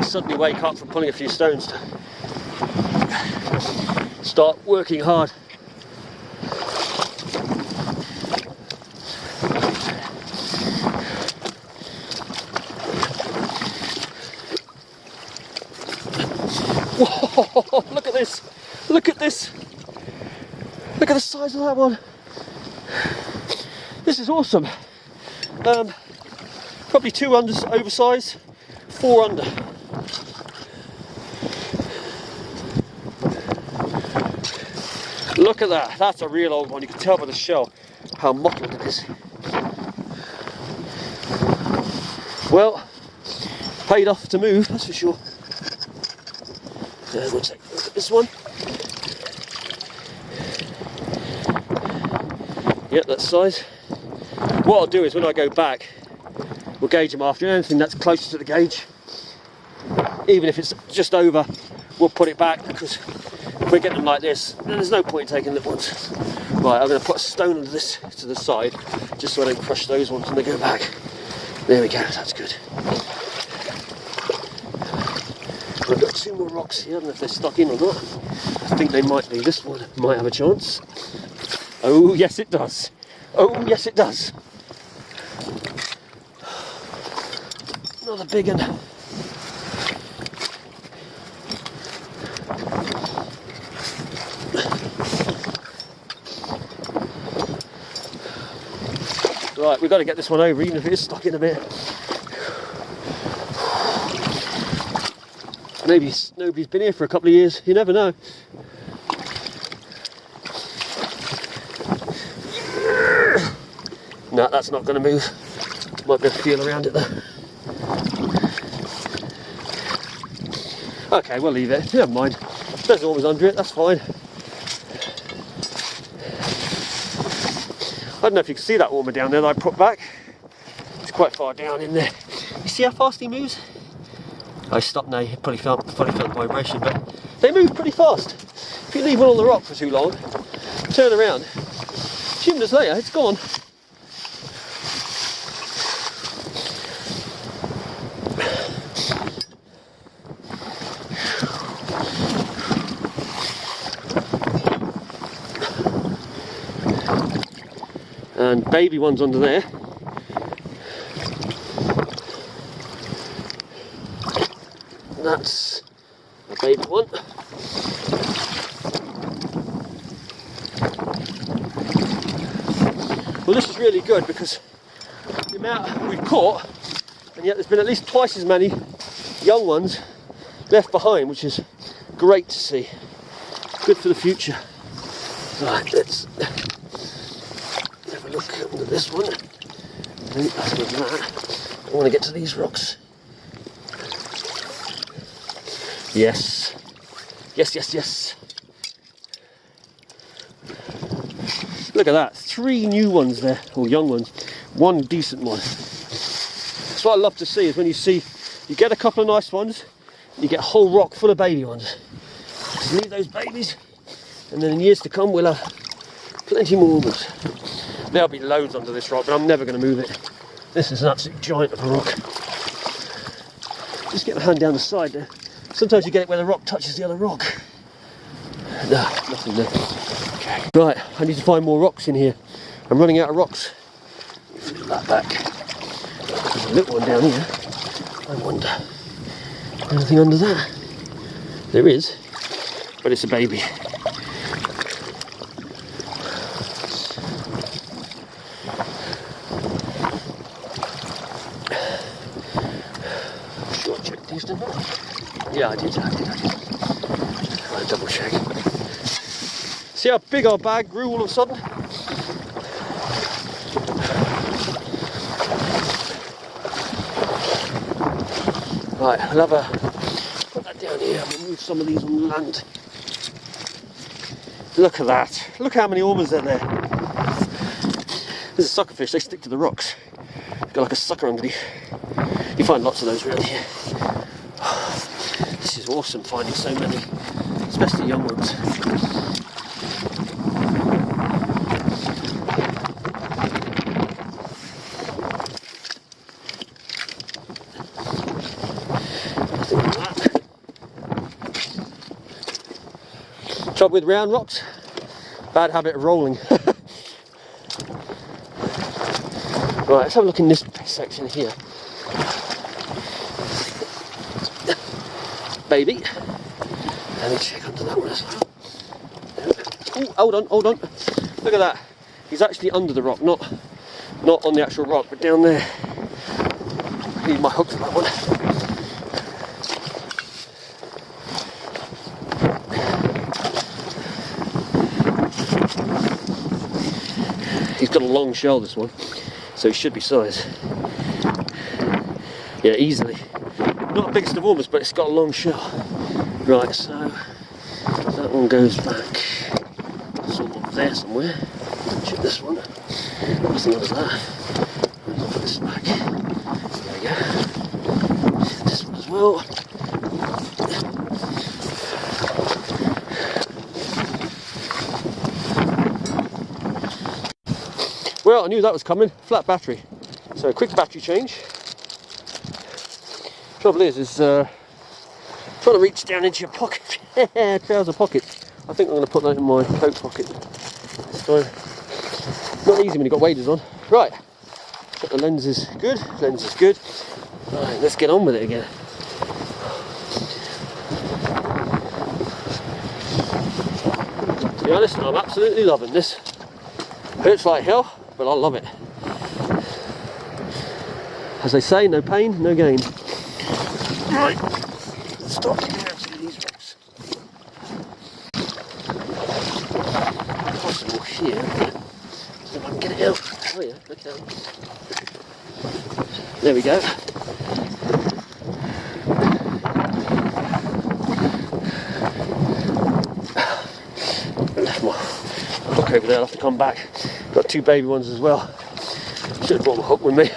suddenly wake up from pulling a few stones to start working hard. Whoa, look at this! Look at this! Look at the size of that one! This is awesome! Probably 2 under oversized, 4 under. Look at that, that's a real old one. You can tell by the shell how mottled it is. Well, paid off to move, that's for sure. We'll take a look at this one. Yep, that size. What I'll do is when I go back, we'll gauge them after. Anything that's closer to the gauge, even if it's just over, we'll put it back, because if we get them like this, then there's no point in taking them at once. Right, I'm going to put a stone under this to the side, just so I don't crush those ones when they go back. There we go, that's good. I've got 2 more rocks here, I don't know if they're stuck in or not. I think they might be. This one might have a chance. Oh yes it does. Oh yes it does. Another big one. Right, we've got to get this one over, even if it is stuck in a bit. Maybe nobody's been here for a couple of years, you never know. No, that's not going to move. Might be able to feel around it though. Okay, we'll leave it, never mind. There's always under it, that's fine. I don't know if you can see that ormer down there that I put back. It's quite far down in there. You see how fast he moves? I stopped now, you probably felt the vibration, but they move pretty fast. If you leave one on the rock for too long, turn around, a few minutes later, it's gone. And baby ones under there. That's a baby one. Well, this is really good because the amount we've caught, and yet there's been at least twice as many young ones left behind, which is great to see. Good for the future. Right, let's have a look at this one. That's good for that. I want to get to these rocks. Yes. Yes, yes, yes. Look at that. 3 new ones there, or young ones. 1 decent one. That's what I love to see, is when you get a couple of nice ones, you get a whole rock full of baby ones. Just leave those babies, and then in years to come we'll have plenty more ones. There'll be loads under this rock, but I'm never going to move it. This is an absolute giant of a rock. Just get my hand down the side there. Sometimes you get it where the rock touches the other rock. No, nothing there. Okay. Right, I need to find more rocks in here. I'm running out of rocks. Flip that back. There's a little one down here. I wonder. Anything under that? There is, but it's a baby. I'm sure I checked these, didn't I? Yeah, I did. I'll double check. See how big our bag grew all of a sudden? Right, I'll put that down here and we'll move some of these on land. Look at that. Look how many ormers are there. This is suckerfish, they stick to the rocks. Got like a sucker underneath. You find lots of those around here. This is awesome, finding so many, especially young ones. I think Trouble with round rocks, bad habit of rolling. Right, let's have a look in this section here. Baby. Let me check under that one as well. Oh, hold on. Look at that. He's actually under the rock, not on the actual rock, but down there. I need my hook for that one. He's got a long shell, this one, so he should be size. Yeah, easily. Not the biggest of Ormers, but it's got a long shell. Right, so that one goes back sort of there somewhere. Check this one. That's none of that. I'll put this back. There we go. This one as well. Well, I knew that was coming. Flat battery. So quick battery change. Trouble is trying to reach down into your pocket. Trouser pocket. I think I'm going to put that in my coat pocket. So, not easy when you've got waders on. Right, check the lens is good. Lens is good. Right, let's get on with it again. To be honest, I'm absolutely loving this. Hurts like hell, but I love it. As they say, no pain, no gain. Right, stop getting out of these rocks. Possible here. See if I can get it out. Oh yeah, look out. There we go. Left my hook over there, I'll have to come back. Got two baby ones as well. Should have brought my hook with me.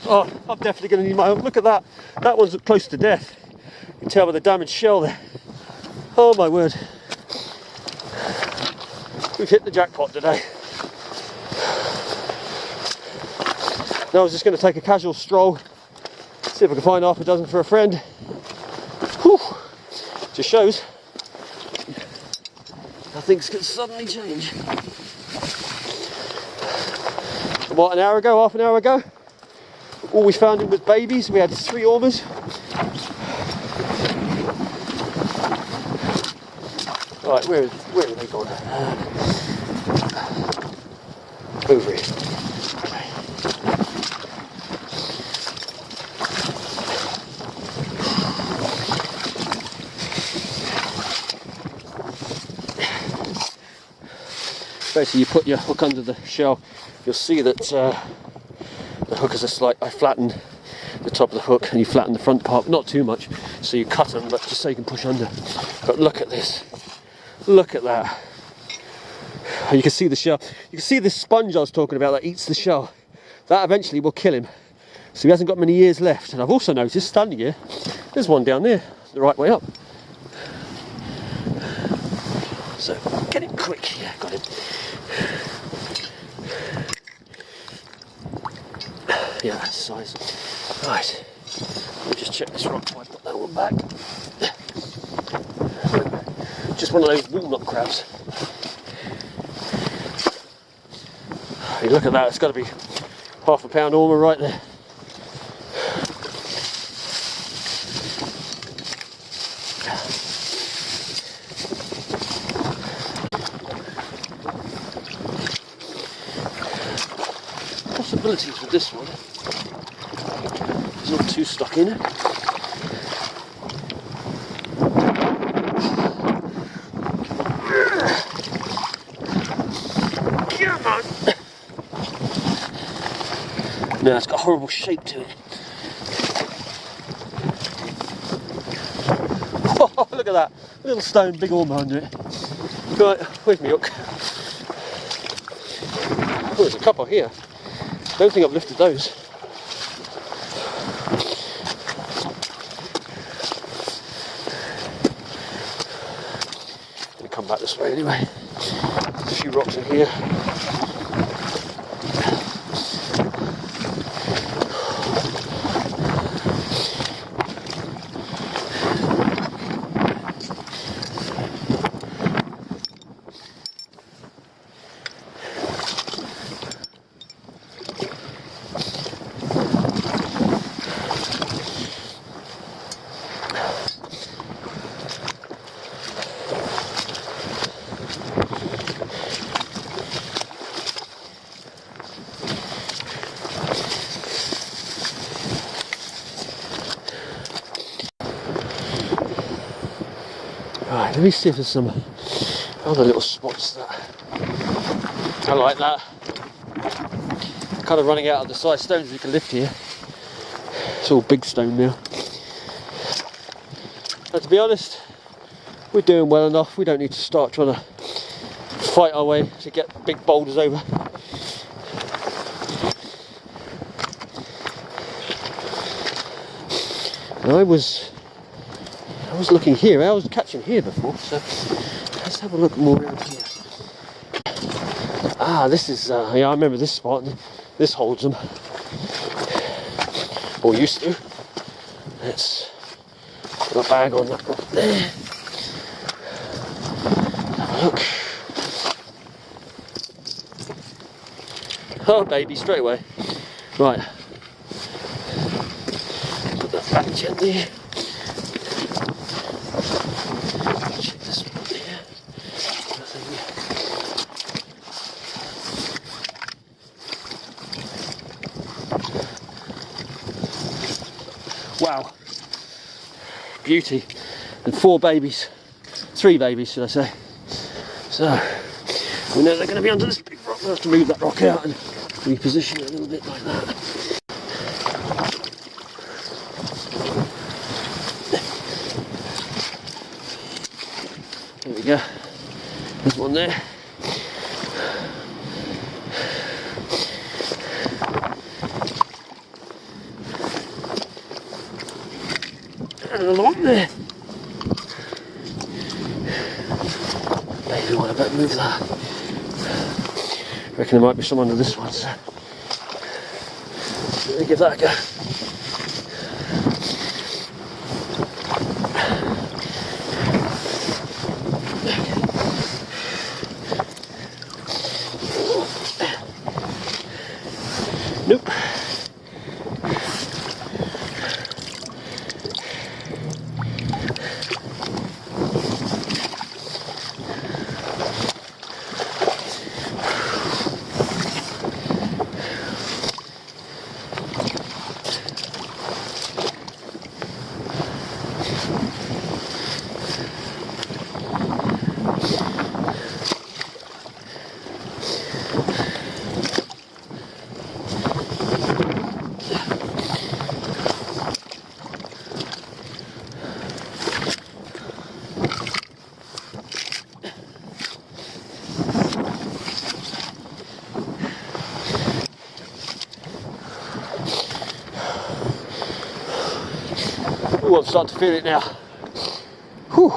Oh, I'm definitely going to need my hook. Look at that. That one's close to death. You can tell by the damaged shell there. Oh my word. We've hit the jackpot today. Now I was just going to take a casual stroll, see if I can find half a dozen for a friend. Whew. Just shows how things can suddenly change. What, an hour ago, half an hour ago? All we found him was babies. We had 3 Ormers. Right, where are they gone? Over here. Basically, you put your hook under the shell. You'll see that the hook is I flattened the top of the hook and you flatten the front part, not too much, so you cut them, but just so you can push under. But look at this. Look at that. You can see the shell. You can see this sponge I was talking about that eats the shell. That eventually will kill him. So he hasn't got many years left. And I've also noticed, standing here, there's one down there, the right way up. So get him quick. Yeah, got him. Yeah, that's size. Right. Let me just check this rock before I put that one back. Just one of those walnut crabs. Hey, look at that, it's got to be half a pound Ormer right there. Possibilities with this one. It's not too stuck in it. No, it's got a horrible shape to it. Oh, look at that. Little stone, big Ormer under it. Right, where's my hook? Oh, there's a couple here. Don't think I've lifted those. I'm going to come back this way anyway. There's a few rocks in here. Right, let me see if there's some other little spots that I like that. Kind of running out of the size stones we can lift here. It's all big stone now. And to be honest, we're doing well enough. We don't need to start trying to fight our way to get big boulders over. And I was looking here. I was catching here before, so let's have a look more around here. Ah, this is yeah, I remember this spot. This holds them, or used to. Let's put a bag on that one there. Have a look. Oh baby, straight away. Right. Put that back gently. Check this one here. Wow. Beauty. And 4 babies. 3 babies, should I say. So, we know they're going to be under this big rock. We'll have to move that rock out and reposition it a little bit like that. There we go. There's one there. And another one there. Maybe want to better move that. I reckon there might be some under this one, so let me give that a go. Nope. Ooh, I'm starting to feel it now. Whew.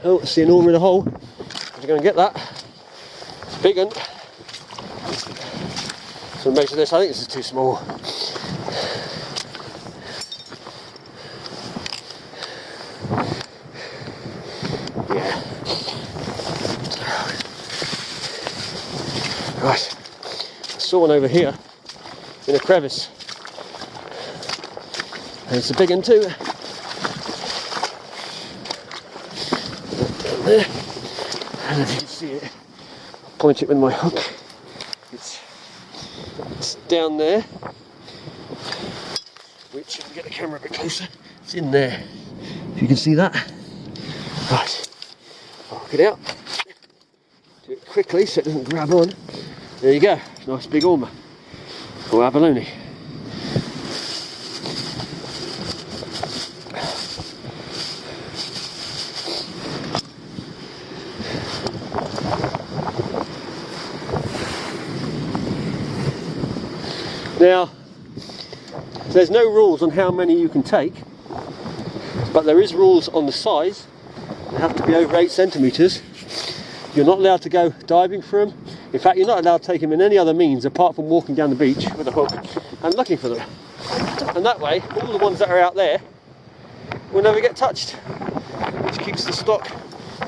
Oh, I see an ormer in the hole. I'm going to get that. It's a big one. So measure this. I think this is too small. Yeah. Right. I saw one over here in a crevice. And it's a big one too. Down there. And if you can see it, I'll point it with my hook. It's down there. Which, if we get the camera a bit closer, it's in there. If you can see that. Right. I'll hook it out. Do it quickly so it doesn't grab on. There you go. Nice big ormer. Or abalone. Now, there's no rules on how many you can take, but there is rules on the size. They have to be over 8 centimetres. You're not allowed to go diving for them. In fact, you're not allowed to take them in any other means apart from walking down the beach with a hook and looking for them. And that way, all the ones that are out there will never get touched, which keeps the stock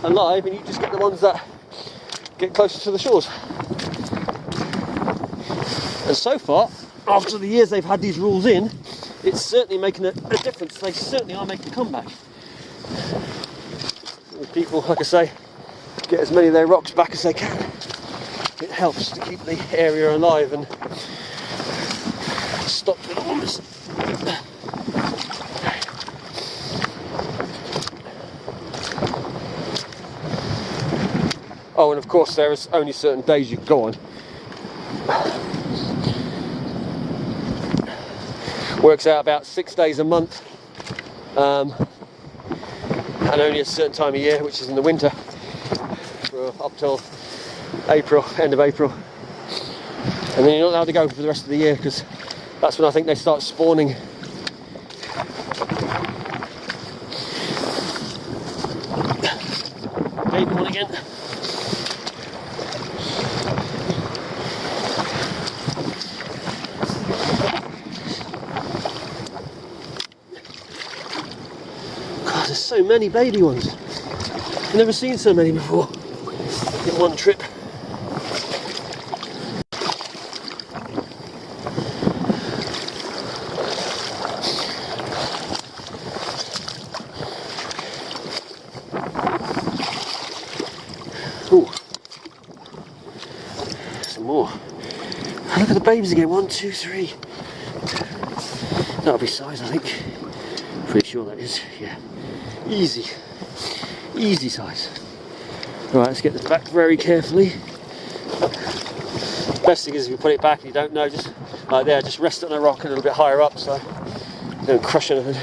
alive, and you just get the ones that get closer to the shores. And so far, after the years they've had these rules in, it's certainly making a difference. They certainly are making a comeback. People, like I say, get as many of their rocks back as they can. helps to keep the area alive and stop the ormers. Oh, and of course there is only certain days you can go on. Works out about 6 days a month, and only a certain time of year, which is in the winter, for up till April, end of April, and then you're not allowed to go for the rest of the year, because that's when I think they start spawning. Baby one again. God, there's so many baby ones. I've never seen so many before in one trip. Ooh. Some more. Oh, look at the babies again. 1, 2, 3. That'll be size, I think. Pretty sure that is. Yeah. Easy. Easy size. Right, let's get this back very carefully. Best thing is if you put it back and you don't know, just like there, just rest it on a rock a little bit higher up so you don't crush anything.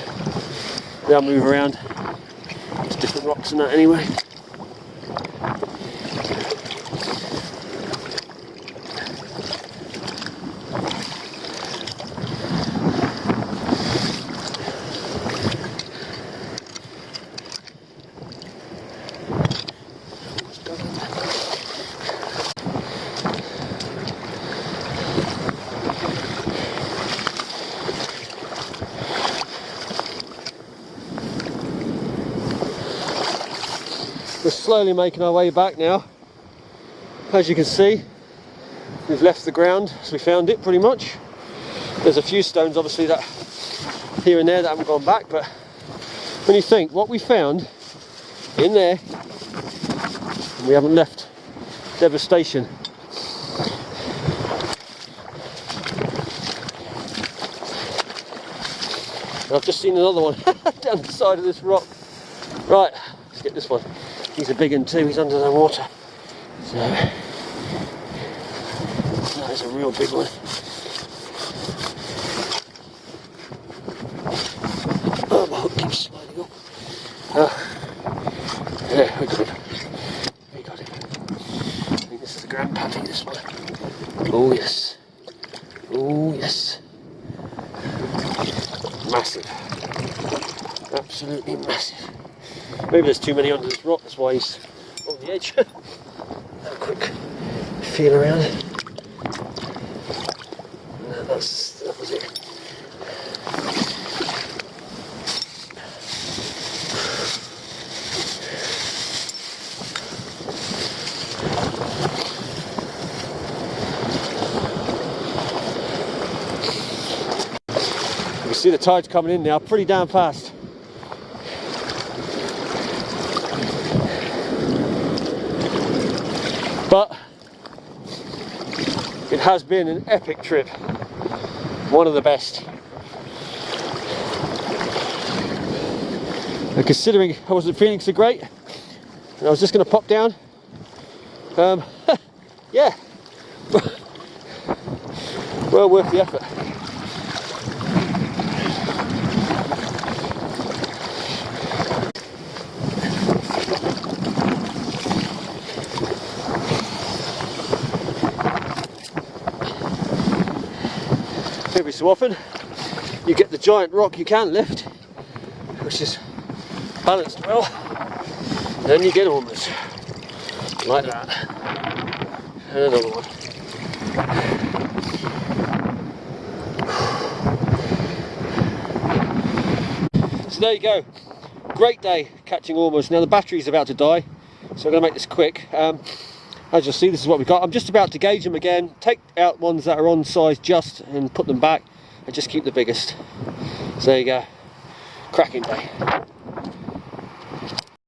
They'll move around. There's different rocks and that anyway. We're slowly making our way back now. As you can see, we've left the ground as we found it pretty much. There's a few stones obviously that here and there that haven't gone back, but when you think what we found in there, we haven't left devastation. And I've just seen another one down the side of this rock. Right, let's get this one. He's a big one too, he's under the water. So, that is a real big one. Oh, my hook keeps sliding up. Yeah, we got it. We got it. I think this is the grandpappy, this one. Oh yes. Oh yes. Massive. Absolutely massive. Maybe there's too many under this rock, that's why he's on the edge. Have a quick feel around. No, that was it. You can see the tide's coming in now, pretty damn fast. But it has been an epic trip, one of the best. And considering I wasn't feeling so great, and I was just going to pop down, yeah, well worth the effort. Every so often you get the giant rock you can lift, which is balanced well, then you get ormers like that, and another one. So there you go, great day catching ormers. Now the battery's about to die, so I'm going to make this quick. As you'll see, this is what we've got. I'm just about to gauge them again, take out ones that are on size just and put them back, and just keep the biggest. So there you go, cracking day.